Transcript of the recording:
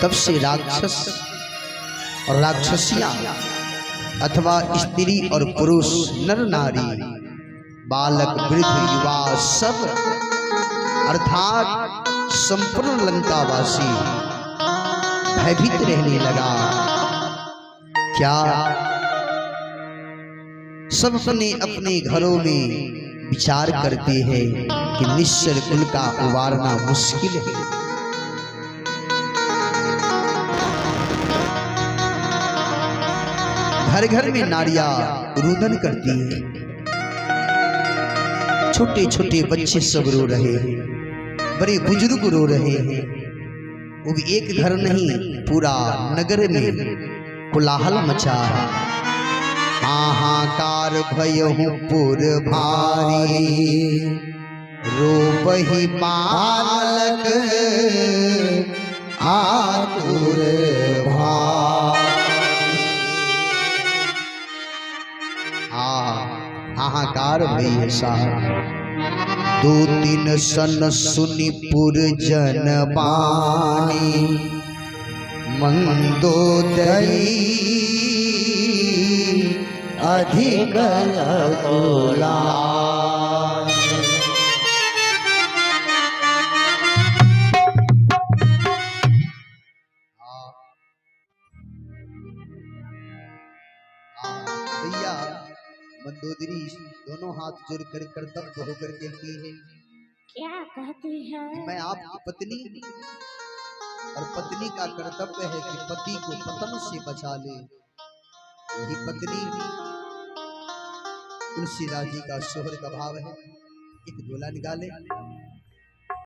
तब से राक्षस और राक्षसियां अथवा स्त्री और पुरुष, नर नारी, बालक वृद्ध युवा सब अर्थात संपूर्ण लंकावासी भयभीत रहने लगा। क्या सब अपने अपने घरों में विचार करते हैं कि निश्चर कुल का उबारना मुश्किल है। घर घर में नारियां रुदन करती हैं, छोटे छोटे बच्चे सब रो रहे हैं, बड़े बुजुर्ग रो रहे हैं। वो भी एक घर नहीं, पूरा नगर में कोलाहल मचा है। हाहाकार भयहु पुर भारी, रोबहि बालक आतुर भारी। हाहाकार भई साहब। दो तीन सन सुनि पुर जन बानी, मंदोदरी अधिक अकुला। भैया मंदोदरी दोनों हाथ जोड़कर कर्तव्य होकर कहती है, क्या कहती है? मैं आपकी पत्नी, और पत्नी का कर्तव्य है कि पति को पतन से बचा ले। यही पत्नी तुलसीदास जी का शोहर का भाव है। एक डोला निकाले